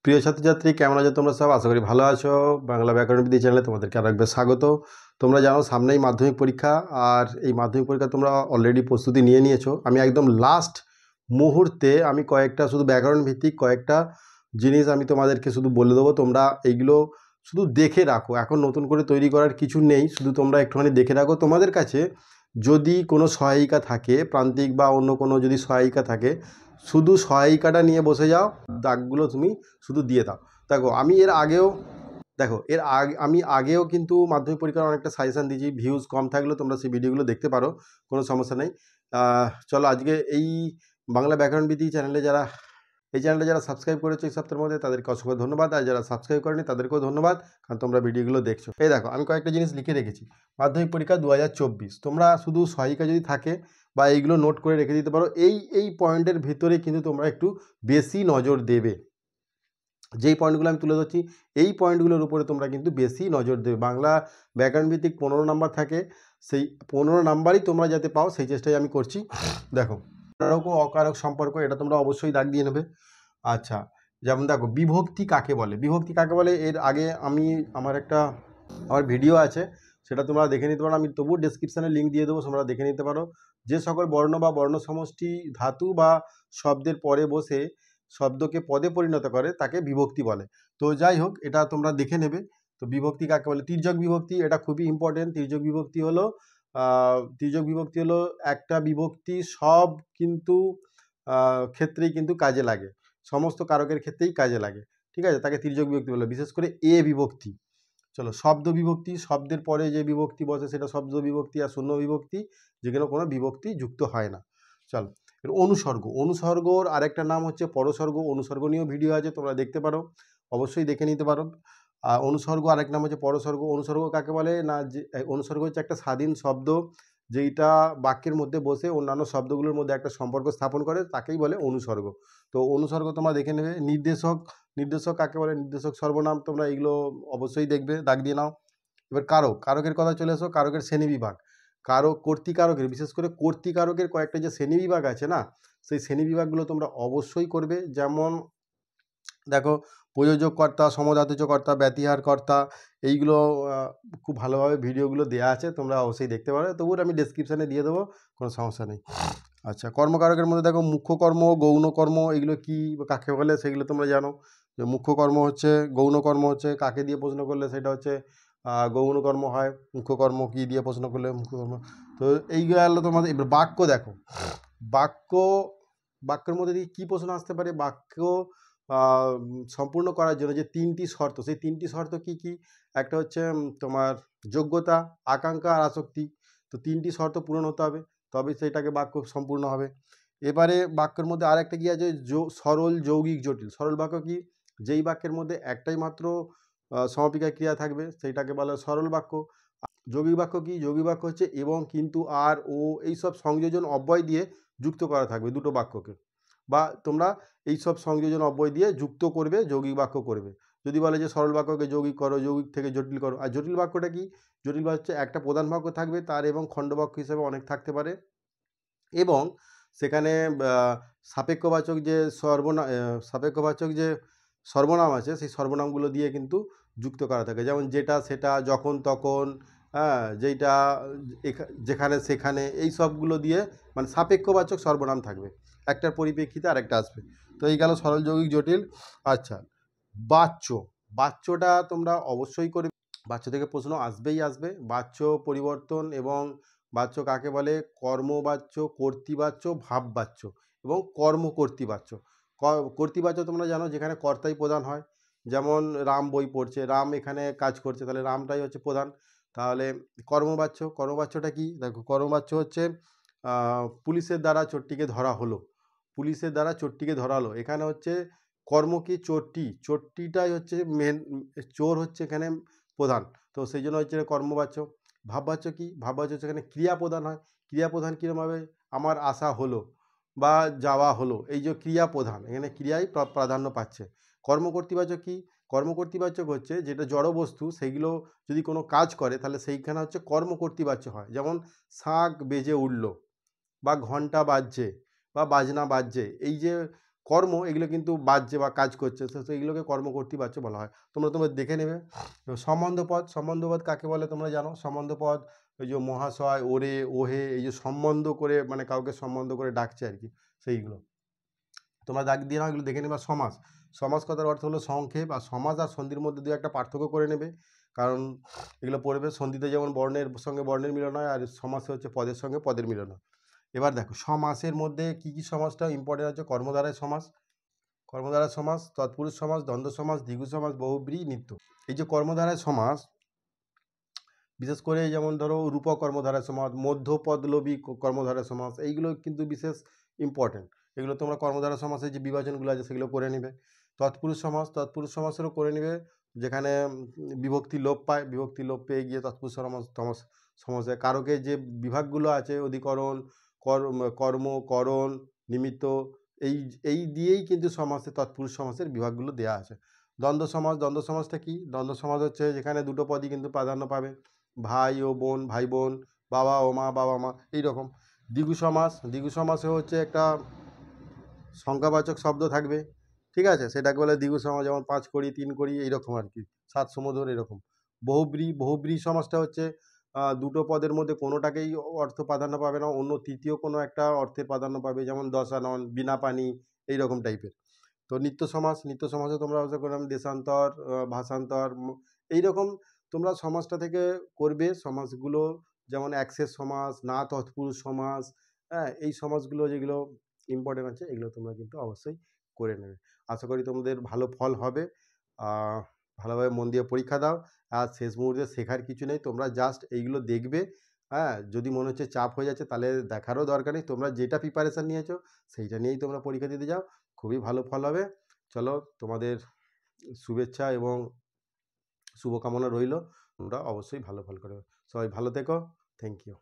প্রিয় ছাত্রছাত্রী, কেমন আছো তোমরা সব? আশা করি ভালো আছো। বাংলা ব্যাকরণ বিদ্যা চ্যানেলে তোমাদেরকে আর একবার স্বাগত। তোমরা জানো সামনেই মাধ্যমিক পরীক্ষা, আর এই মাধ্যমিক পরীক্ষা তোমরা অলরেডি প্রস্তুতি নিয়ে নিয়েছো। আমি একদম লাস্ট মুহূর্তে আমি কয়েকটা শুধু ব্যাকরণ ভিত্তিক কয়েকটা জিনিস আমি তোমাদেরকে শুধু বলে দেবো। তোমরা এইগুলো শুধু দেখে রাখো, এখন নতুন করে তৈরি করার কিছু নেই, শুধু তোমরা একটুখানি দেখে রাখো। তোমাদের কাছে যদি কোনো সহায়িকা থাকে, প্রান্তিক বা অন্য কোনো যদি সহায়িকা থাকে, শুধু সহায়িকাটা নিয়ে বসে যাও, দাগগুলো তুমি শুধু দিয়ে দাও। আমি আগেও কিন্তু মাধ্যমিক পরীক্ষার অনেকটা সাজেশান দিয়েছি, ভিউজ কম থাকলেও তোমরা সেই ভিডিওগুলো দেখতে পারো, কোনো সমস্যা নেই। চলো আজকে এই বাংলা ব্যাকরণবিধি চ্যানেলে যারা সাবস্ক্রাইব করেছো এই সপ্তাহের মধ্যে, তাদেরকে অসংখ্য ধন্যবাদ। আর যারা সাবস্ক্রাইব করেনি তাদেরকেও ধন্যবাদ, কারণ তোমরা ভিডিওগুলো দেখছো। এই দেখো, আমি কয়েকটা জিনিস লিখে রেখেছি। মাধ্যমিক পরীক্ষা 2024, তোমরা শুধু সহায়িকা যদি থাকে বা এইগুলো নোট করে রেখে দিতে পারো। এই পয়েন্টের ভিতরে কিন্তু তোমরা একটু বেশি নজর দেবে। যেই পয়েন্টগুলো আমি তুলে ধরছি, এই পয়েন্টগুলোর উপরে তোমরা কিন্তু বেশি নজর দেবে। বাংলা ব্যাকরণ ভিত্তিক 15 নাম্বার থাকে, সেই 15 নাম্বারই তোমরা যাতে পাও সেই চেষ্টাই আমি করছি। দেখো, কারক ও অকারক সম্পর্ক, এটা তোমরা অবশ্যই দাগ দিয়ে নেবে। আচ্ছা, যেমন দেখো, বিভক্তি কাকে বলে? বিভক্তি কাকে বলে এর আগে আমার ভিডিও আছে, সেটা তোমরা দেখে নিতে পারো। আমি তবুও ডেসক্রিপশানে লিঙ্ক দিয়ে দেবো, তোমরা দেখে নিতে পারো। যে সকল বর্ণ বা বর্ণ সমষ্টি ধাতু বা শব্দের পরে বসে শব্দকে পদে পরিণত করে তাকে বিভক্তি বলে। তো যাই হোক, এটা তোমরা দেখে নেবে। তো বিভক্তি কাকে বলে? তির্যক বিভক্তি, এটা খুবই ইম্পর্টেন্ট। তির্যক বিভক্তি হলো একটা বিভক্তি সব কিন্তু ক্ষেত্রেই কিন্তু কাজে লাগে, সমস্ত কারকের ক্ষেত্রেই কাজে লাগে, ঠিক আছে? তাকে তির্যক বিভক্তি বলে। বিশেষ করে এ বিভক্তি। চলো, শব্দ বিভক্তি, শব্দের পরে যে বিভক্তি বসে সেটা শব্দ বিভক্তি। আর শূন্য বিভক্তি, যেখানে কোনো বিভক্তি যুক্ত হয় না। চলো, অনুসর্গর আরেকটা নাম হচ্ছে পরসর্গ। অনুসর্গ নিয়েও ভিডিও আছে, তোমরা দেখতে পারো, অবশ্যই দেখে নিতে পারো। অনুসর্গ আরেক নাম হচ্ছে পরসর্গ। অনুসর্গ কাকে বলে না, যে অনুসর্গ হচ্ছে একটা স্বাধীন শব্দ, যেইটা বাক্যের মধ্যে বসে অন্যান্য শব্দগুলোর মধ্যে একটা সম্পর্ক স্থাপন করে, তাকেই বলে অনুসর্গ। তো অনুসর্গ তোমরা দেখে নেবে। নির্দেশক কাকে বলে? নির্দেশক সর্বনাম, তোমরা এগুলো অবশ্যই দেখবে, দাগ দিয়ে নাও। এবার কারকের কথা চলে এসো। কারকের শ্রেণীবিভাগ, কর্তৃকারকের, বিশেষ করে কর্তৃকারকের কয়েকটা যে শ্রেণীবিভাগ আছে না, সেই শ্রেণীবিভাগগুলো তোমরা অবশ্যই করবে। যেমন দেখো, প্রযোজক কর্তা, সমধাতুজ কর্তা, ব্যতিহার কর্তা, এইগুলো খুব ভালোভাবে ভিডিওগুলো দেওয়া আছে, তোমরা অবশ্যই দেখতে পারো। তবুও আমি ডেসক্রিপশানে দিয়ে দেবো, কোনো সমস্যা নেই। আচ্ছা, কর্মকারকের মধ্যে দেখো, মুখ্য কর্ম, গৌণ কর্ম, এগুলো কি কাকে বলে সেগুলো তোমরা জানো। যে মুখ্য কর্ম হচ্ছে, গৌণ কর্ম হচ্ছে কাকে দিয়ে প্রশ্ন করলে সেটা হচ্ছে গৌণ কর্ম হয়। মুখ্য কর্ম কি দিয়ে প্রশ্ন করলে মুখ্য কর্ম। তো এই গেল তোমাদের। এবার বাক্য দেখো, বাক্য বাক্যের মধ্যে দিয়ে কী প্রশ্ন আসতে পারে? বাক্য সম্পূর্ণ করার জন্য যে তিনটি শর্ত, সেই তিনটি শর্ত কি কি? একটা হচ্ছে তোমার যোগ্যতা, আকাঙ্ক্ষা আর আসক্তি। তো তিনটি শর্ত পূরণ হতে হবে, তবে সেটাকে বাক্য সম্পূর্ণ হবে। এবারে বাক্যের মধ্যে আরেকটা কি আছে? সরল, যৌগিক, জটিল। সরল বাক্য কি? যেই বাক্যের মধ্যে একটাই মাত্র সমাপিকা ক্রিয়া থাকবে, সেইটাকে বলা হয় সরল বাক্য। যৌগিক বাক্য কি? যৌগিক বাক্য হচ্ছে এবং, কিন্তু, আর, ও, এইসব সংযোজন অব্যয় দিয়ে যুক্ত করা থাকবে দুটো বাক্যকে, বা তোমরা এইসব সংযোজন অব্যয় দিয়ে যুক্ত করবে, যৌগিক বাক্য করবে। যদি বলে যে সরল বাক্যকে যৌগিক করো, যৌগিক থেকে জটিল করো। আর জটিল বাক্যটা কি? জটিল বাক্য হচ্ছে একটা প্রধান বাক্য থাকবে, তার এবং খণ্ডবাক্য হিসেবে অনেক থাকতে পারে, এবং সেখানে সাপেক্ষবাচক যে সর্বনাম আছে, সেই সর্বনামগুলো দিয়ে কিন্তু যুক্ত করা থাকে। যেমন যেটা, সেটা, যখন, তখন, হ্যাঁ, যেইটা, যেখানে, সেখানে, এই সবগুলো দিয়ে মানে সাপেক্ষবাচক সর্বনাম থাকবে, একটার পরিপ্রেক্ষিতে আরেকটা আসবে। তো এই গেল সরল, যৌগিক, জটিল। আচ্ছা, বাচ্যটা তোমরা অবশ্যই করবে। বাচ্য থেকে প্রশ্ন আসবেই আসবে। বাচ্য পরিবর্তন এবং বাচ্য কাকে বলে? কর্মবাচ্য, কর্তৃবাচ্য, ভাববাচ্য এবং কর্মকর্তৃবাচ্য। কর্তৃবাচ্য তোমরা জানো, যেখানে কর্তাই প্রধান হয়। যেমন রাম বই পড়ছে, রাম এখানে কাজ করছে, তাহলে রামটাই হচ্ছে প্রধান। তাহলে কর্মবাচ্যটা কি? দেখো, কর্মবাচ্য হচ্ছে পুলিশের দ্বারা চোরটিকে ধরা হলো। পুলিশের দ্বারা চোরটিকে ধরা হলো, এখানে হচ্ছে কর্ম কি? চোরটিটাই হচ্ছে মেন, চোর হচ্ছে এখানে প্রধান। তো সেই জন্য হচ্ছে কর্মবাচ্য। ভাববাচ্য কি? ভাববাচ্য হচ্ছে এখানে ক্রিয়া প্রধান হয়। ক্রিয়া প্রধান কীরকম হবে? আমার আসা হলো বা যাওয়া হলো, এই যে ক্রিয়া প্রধান, এখানে ক্রিয়াই প্রাধান্য পাচ্ছে। কর্মকর্তৃবাচ্য কি? কর্মকর্তৃবাচ্য হচ্ছে যেটা জড় বস্তু, সেইগুলো যদি কোনো কাজ করে তাহলে সেইখানে হচ্ছে কর্মকর্তৃবাচ্য হয়। যেমন শাঁখ বেজে উঠল, বা ঘণ্টা বাজছে, বা বাজনা বাজছে, এই যে কর্ম এগুলো কিন্তু বাজছে বা কাজ করছে, তো এগুলোকে কর্মকর্তী বাচ্য বলা হয়। তোমরা দেখে নেবে। সম্বন্ধপদ কাকে বলে তোমরা জানো? সম্বন্ধপদ ওই যে মহাশয়, ওরে, ওহে, এই যে সম্বন্ধ করে মানে কাউকে সম্বন্ধ করে ডাকছে আর কি, সেইগুলো তোমরা দাগ দিয়ে নাও, এগুলো দেখে নেবে। সমাস কথার অর্থ হলো সংক্ষেপ, আর সমাস আর সন্ধির মধ্যে দু একটা পার্থক্য করে নেবে, কারণ এগুলো পড়বে। সন্ধিতে যেমন বর্ণের সঙ্গে বর্ণের মিলন হয়, আর সমাসে হচ্ছে পদের সঙ্গে পদের মিলন হয়। এবার দেখো সমাসের মধ্যে কি কি সমাসটা ইম্পর্টেন্ট আছে? কর্মধারয় সমাস, তৎপুরুষ সমাস, দ্বন্দ্ব সমাস, দ্বিগু সমাস, বহুব্রী, নিত্য। এই যে কর্মধারয় সমাস, বিশেষ করে যেমন ধরো রূপক কর্মধারয় সমাস, মধ্যপদলোভী কর্মধারয় সমাস, এইগুলো কিন্তু বিশেষ ইম্পর্টেন্ট। এগুলো তোমরা কর্মধারয় সমাসের যে বিভাজনগুলো আছে সেগুলো করে নেবে। তৎপুরুষ সমাসেরও করে নেবে, যেখানে বিভক্তি লোপ পায়, বিভক্তি লোপ পেয়ে গিয়ে তৎপুরুষ সমাসে কারকের যে বিভাগগুলো আছে, অধিকরণ, কর্ম, করণ, নিমিত্ত, এই এই দিয়েই কিন্তু সমাসে তৎপুরুষ সমাসের বিভাগগুলো দেওয়া আছে। দ্বন্দ্ব সমাসটা কি? দ্বন্দ্ব সমাস হচ্ছে যেখানে দুটো পদই কিন্তু প্রাধান্য পাবে, ভাই ও বোন, ভাই বোন, বাবা ও মা, বাবা মা, এইরকম। দ্বিগু সমাসে হচ্ছে একটা সংখ্যাবাচক শব্দ থাকবে, ঠিক আছে, সেটাকে বলে দ্বিগু সমাস, যেমন 5 কড়ি, 3 কড়ি, এইরকম আর কি, 7 সমুদ্র, এরকম। বহুব্রী সমাসটা হচ্ছে দুটো পদের মধ্যে কোনোটাকেই অর্থ প্রাধান্য পাবে না, অন্য তৃতীয় কোনো একটা অর্থের প্রাধান্য পাবে, যেমন দশানন, বিনা পানি, এইরকম টাইপের। তো নিত্য সমাসে তোমরা আলোচনা করলাম দেশান্তর, ভাষান্তর, এইরকম তোমরা সমাসটা থেকে করবে। সমাসগুলো যেমন অ্যাকসেস সমাস, না তৎপুরুষ সমাস, হ্যাঁ, এই সমাসগুলো যেগুলো ইম্পর্টেন্ট আছে এগুলো তোমরা কিন্তু অবশ্যই করে নেবে। আশা করি তোমাদের ভালো ফল হবে। ভালোভাবে মন দিয়ে পরীক্ষা দাও। আর শেষ মুহূর্তে শেখার কিছু নেই, তোমরা জাস্ট এইগুলো দেখবে। হ্যাঁ, যদি মনে হচ্ছে চাপ হয়ে যাচ্ছে তাহলে দেখারও দরকার নেই, তোমরা যেটা প্রিপারেশান নিয়েছো সেইটা নিয়েই তোমরা পরীক্ষা দিতে যাও, খুবই ভালো ফল হবে। চলো, তোমাদের শুভেচ্ছা এবং শুভকামনা রইল, তোমরা অবশ্যই ভালো ফল করবে। সবাই ভালো থেকো। Thank you.